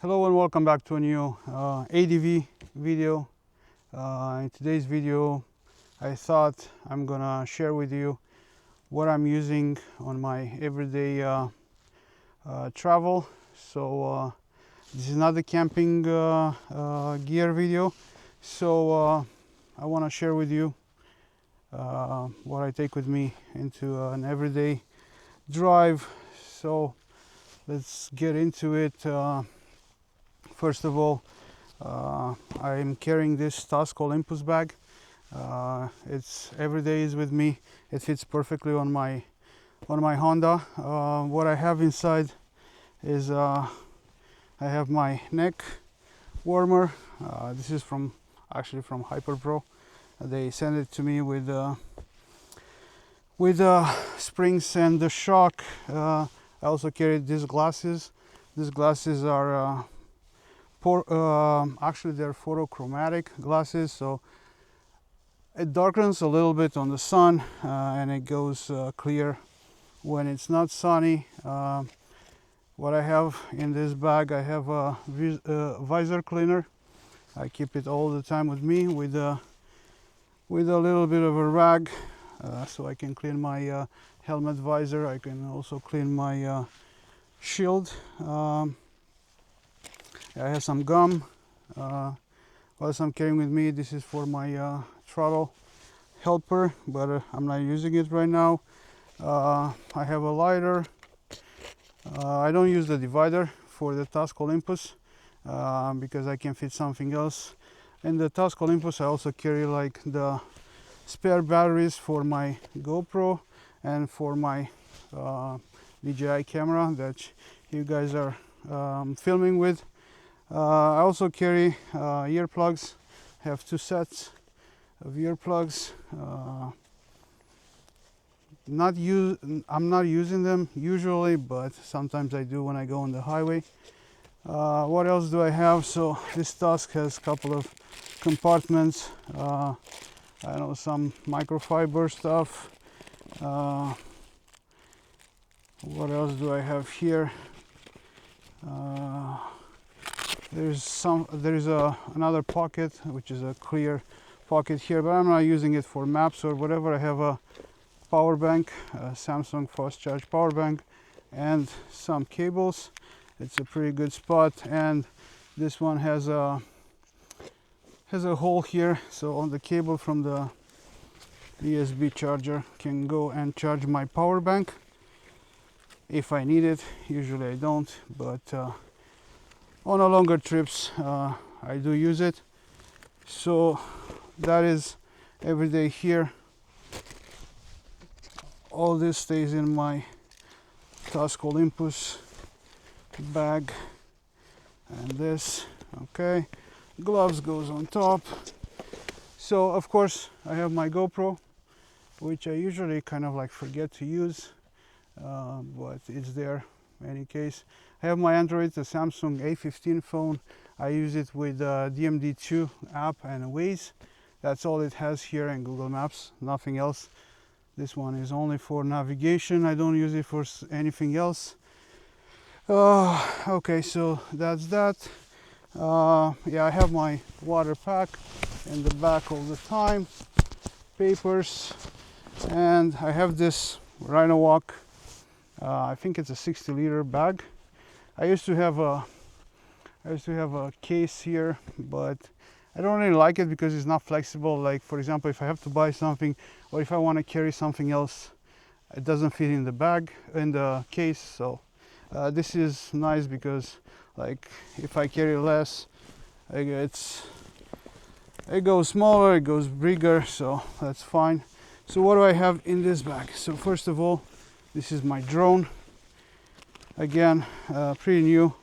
Hello and welcome back to a new ADV video. In today's video I thought I'm gonna share with you what I'm using on my everyday travel. So this is not the camping gear video, so I want to share with you what I take with me into an everyday drive. So let's get into it. First of all, I'm carrying this Tusk Olympus bag. It's every day is with me. It fits perfectly on my Honda. What I have inside is I have my neck warmer. This is actually from Hyper Pro. They sent it to me with springs and the shock. I also carried these glasses. These glasses are actually they're photochromatic glasses, so it darkens a little bit on the sun and it goes clear when it's not sunny. What I have in this bag, I have a visor cleaner. I keep it all the time with me with a little bit of a rag, so I can clean my helmet visor. I can also clean my shield. I have some gum. What I'm carrying with me, this is for my throttle helper, but I'm not using it right now. I have a lighter. I don't use the divider for the Tusk Olympus because I can fit something else. In the Tusk Olympus I also carry like the spare batteries for my GoPro and for my DJI camera that you guys are filming with. I also carry earplugs. I have 2 sets of earplugs. I'm not using them usually, but sometimes I do when I go on the highway. What else do I have? So this Tusk has a couple of compartments. I know some microfiber stuff. What else do I have here? There's another pocket, which is a clear pocket here, but I'm not using it for maps or whatever. I have a power bank, a Samsung fast charge power bank, and some cables. It's a pretty good spot, and this one has a hole here, so on the cable from the USB charger can go and charge my power bank if I need it. Usually I don't, but on a longer trips I do use it. So that is every day here. All this stays in my Tusk Olympus bag, and this, okay, gloves goes on top. So of course I have my GoPro, which I usually kind of like forget to use, but it's there in any case. I have my Android, the Samsung A15 phone. I use it with DMD2 app and Waze. That's all it has here, and Google Maps, nothing else. This one is only for navigation. I don't use it for anything else. Okay, so that's that. Yeah, I have my water pack in the back all the time, papers, and I have this Rhino walk. I think it's a 60-liter bag. I used to have a case here, but I don't really like it because it's not flexible. Like, for example, if I have to buy something or if I want to carry something else, it doesn't fit in the bag, in the case. So this is nice because, like, if I carry less, it goes smaller, it goes bigger, so that's fine. So what do I have in this bag? So first of all, this is my drone. Again, pretty new.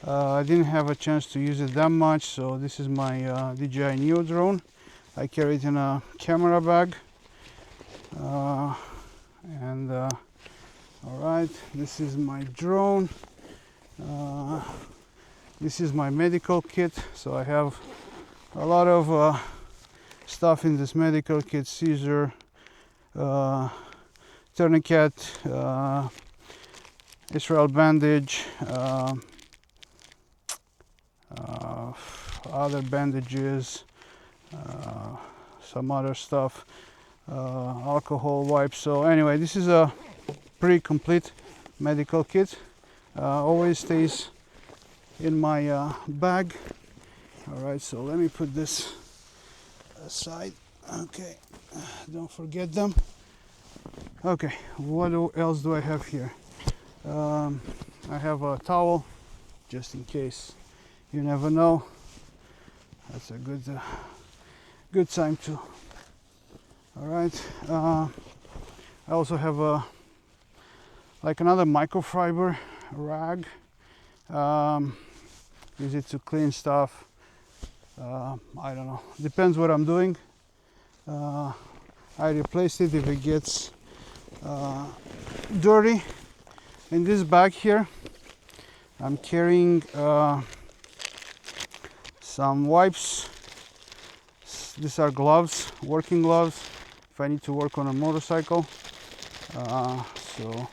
I didn't have a chance to use it that much, so this is my DJI Neo drone. I carry it in a camera bag. All right, this is my drone. This is my medical kit. So I have a lot of stuff in this medical kit: scissor, tourniquet, Israel bandage, other bandages, some other stuff, alcohol wipes. So anyway, this is a pretty complete medical kit. Always stays in my bag. All right, so let me put this aside. Okay, don't forget them. Okay, what else do I have here? I have a towel, just in case. You never know. That's a good time too. All right. I also have like another microfiber rag. Use it to clean stuff. I don't know. Depends what I'm doing. I replace it if it gets dirty. In this bag here, I'm carrying some wipes. These are gloves, working gloves, if I need to work on a motorcycle. So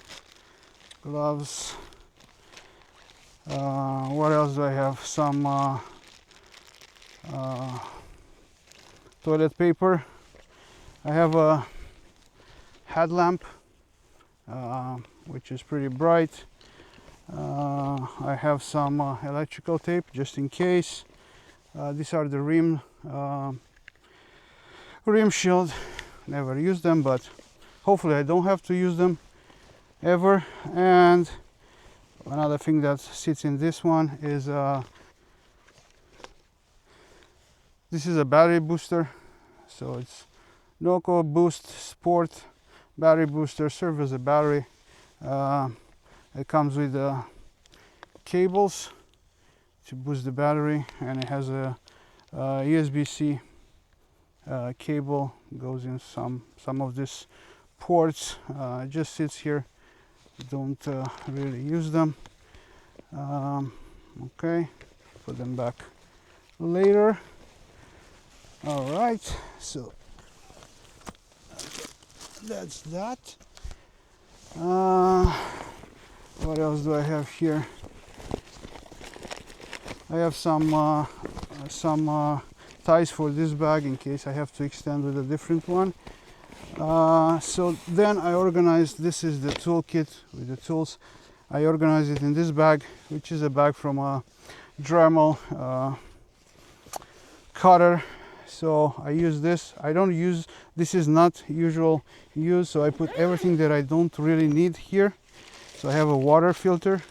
gloves. What else do I have? Some toilet paper. I have a headlamp, which is pretty bright. I have some electrical tape just in case. These are the rim shield. Never use them, but hopefully I don't have to use them ever. And another thing that sits in this one is this is a battery booster. So it's Noco Boost Sport battery booster. Serves as a battery. It comes with cables to boost the battery, and it has a USB-C cable. Goes in some of these ports. It just sits here. Don't really use them. Okay, put them back later. All right, so that's that. What else do I have here? I have some ties for this bag in case I have to extend with a different one. So then I organized, this is the toolkit with the tools. I organized it in this bag, which is a bag from a Dremel cutter. So I use this. I don't use, this is not usual use, so I put everything that I don't really need here. So I have a water filter,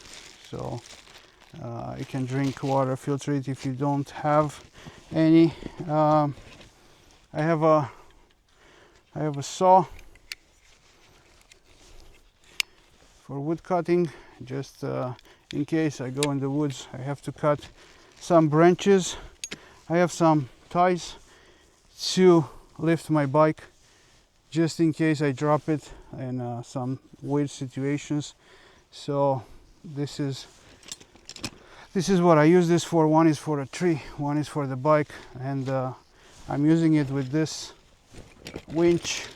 so you can drink water, filter it if you don't have any. I have a saw for wood cutting, just in case I go in the woods, I have to cut some branches. I have some ties to lift my bike, just in case I drop it in some weird situations. So this is what I use this for. One is for a tree, one is for the bike, and I'm using it with this winch.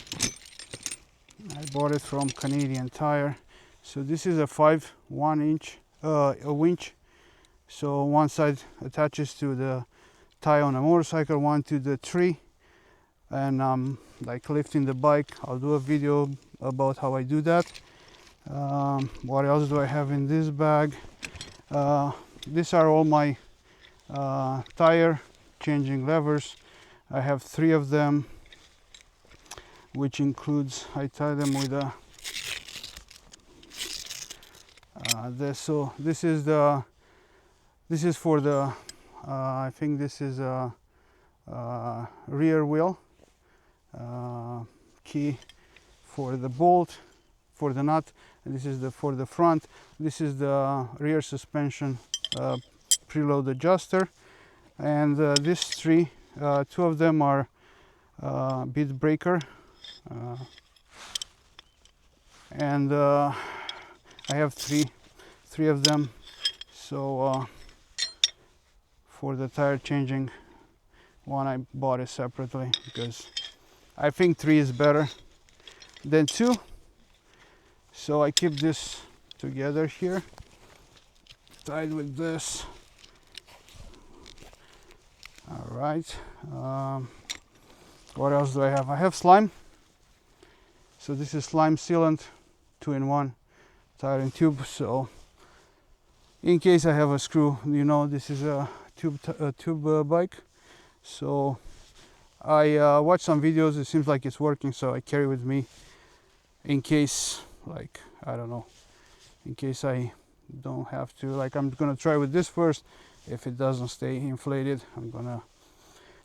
I bought it from Canadian Tire. So this is a 1-inch winch. So one side attaches to the tie on a motorcycle, one to the tree, and like lifting the bike. I'll do a video about how I do that. What else do I have in this bag? These are all my tire changing levers. I have 3 of them, which includes, I tie them with a this. So this is for the I think this is a rear wheel key for the bolt, for the nut, and this is for the front. This is the rear suspension preload adjuster, and these 3, 2 of them are bead breaker, and I have three of them. So for the tire changing one, I bought it separately because I think 3 is better than 2. So I keep this together here, tied with this. All right. What else do I have? I have slime. So this is slime sealant, 2-in-1 tire and tube. So in case I have a screw, you know, this is a tube bike. So I watched some videos. It seems like it's working, so I carry with me in case, like, I don't know, in case I don't have to. Like, I'm gonna try with this first. If it doesn't stay inflated, I'm gonna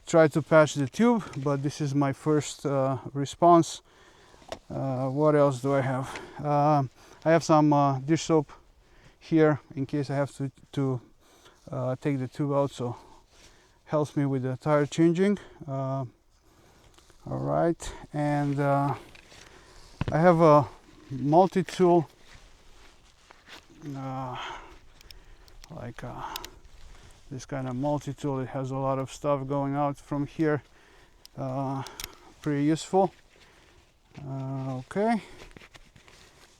try to patch the tube, but this is my first response. What else do I have? I have some dish soap here in case I have to take the tube out, so helps me with the tire changing. All right, and I have a multi-tool, like this kind of multi-tool. It has a lot of stuff going out from here. Pretty useful. Okay.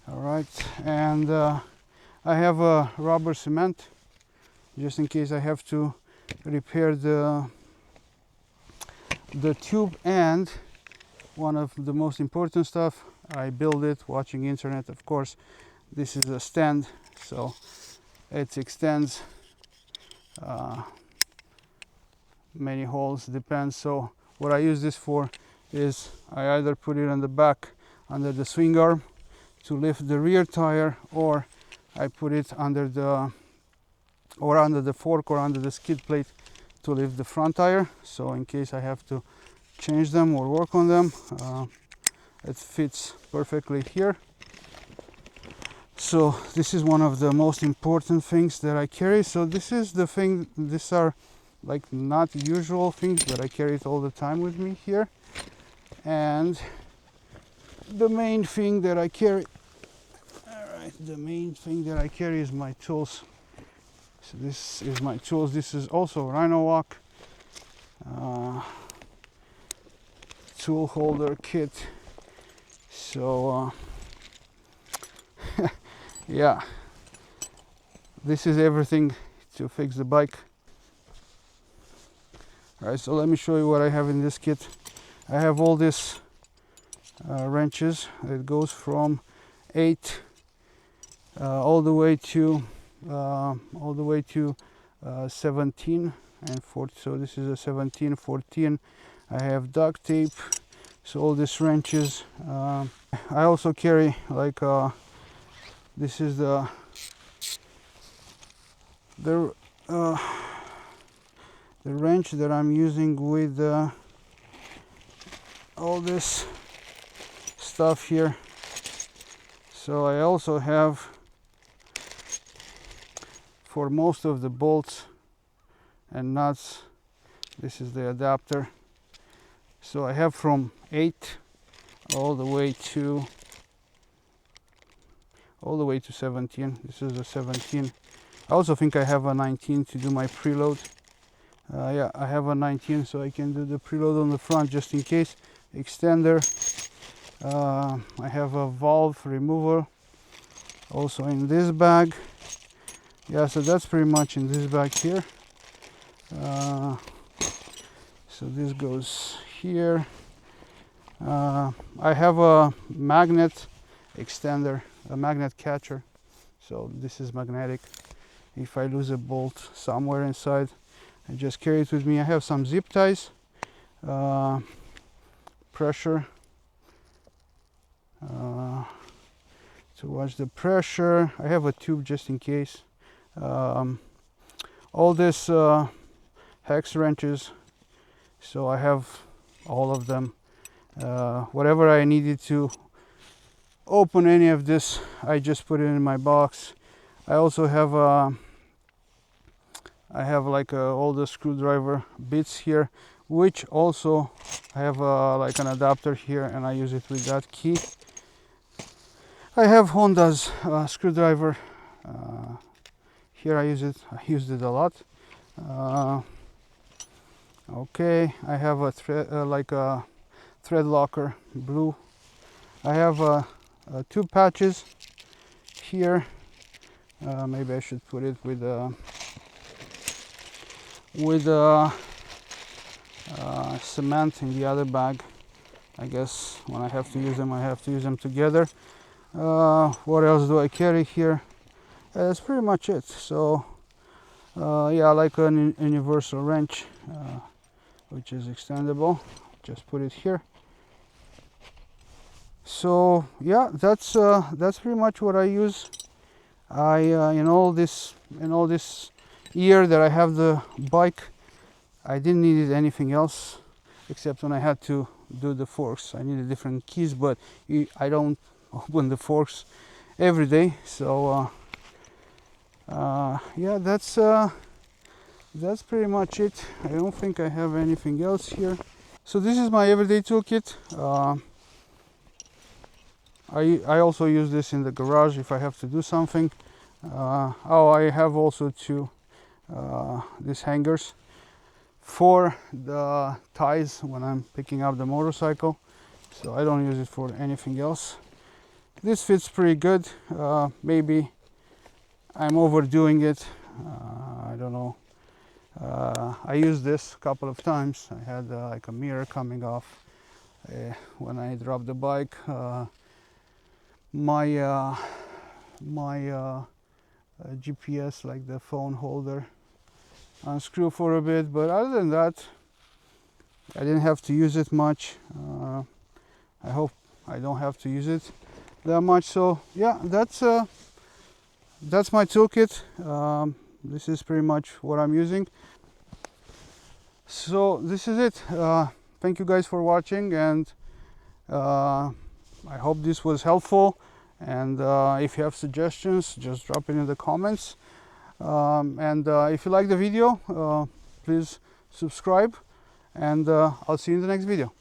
All right, and I have a rubber cement just in case I have to repair the tube. And one of the most important stuff, I build it watching internet, of course. This is a stand, so it extends many holes, depends. So what I use this for is I either put it on the back under the swing arm to lift the rear tire, or I put it under the fork or under the skid plate to lift the front tire. So in case I have to change them or work on them, it fits perfectly here. So this is one of the most important things that I carry. So this is the thing, these are like not usual things, but I carry it all the time with me here. And the main thing that I carry, the main thing that I carry is my tools. So this is my tools. This is also Rhino walk, tool holder kit. So yeah, this is everything to fix the bike. All right, so let me show you what I have in this kit. I have all these wrenches. It goes from 8 all the way to 17 and 40. So this is a 17, 14. I have duct tape. So all these wrenches. I also carry like this is the wrench that I'm using with all this stuff here. So I also have, for most of the bolts and nuts, this is the adapter. So I have from 8 all the way to 17. This is a 17. I also think I have a 19 to do my preload. Yeah, I have a 19, so I can do the preload on the front just in case. Extender. I have a valve remover also in this bag. Yeah, so that's pretty much in this bag here. So this goes here. I have a magnet extender, a magnet catcher. So this is magnetic. If I lose a bolt somewhere inside, I just carry it with me. I have some zip ties, pressure, to watch the pressure. I have a tube just in case. All this hex wrenches, so I have all of them. Whatever I needed to open any of this, I just put it in my box. I also have like all the screwdriver bits here, which also I have like an adapter here, and I use it with that key. I have Honda's screwdriver. Here I used it a lot. Okay, I have a like a thread locker blue. I have two patches here. Maybe I should put it with cement in the other bag. I guess when I have to use them, I have to use them together. What else do I carry here? That's pretty much it. So yeah, like an universal wrench, which is extendable. Just put it here. So yeah, that's pretty much what I use. In all this year that I have the bike, I didn't need anything else except when I had to do the forks. I needed different keys, but I don't open the forks every day. So yeah, that's pretty much it. I don't think I have anything else here. So this is my everyday toolkit. I also use this in the garage if I have to do something. Oh, I have also these hangers for the ties when I'm picking up the motorcycle. So I don't use it for anything else. This fits pretty good. Maybe I'm overdoing it. I don't know. I used this a couple of times. I had like a mirror coming off when I dropped the bike. My GPS, like the phone holder, unscrew for a bit, but other than that, I didn't have to use it much. I hope I don't have to use it that much. So yeah, that's my toolkit. This is pretty much what I'm using. So this is it. Thank you guys for watching, and I hope this was helpful. And if you have suggestions, just drop it in the comments. And if you like the video, please subscribe, and I'll see you in the next video.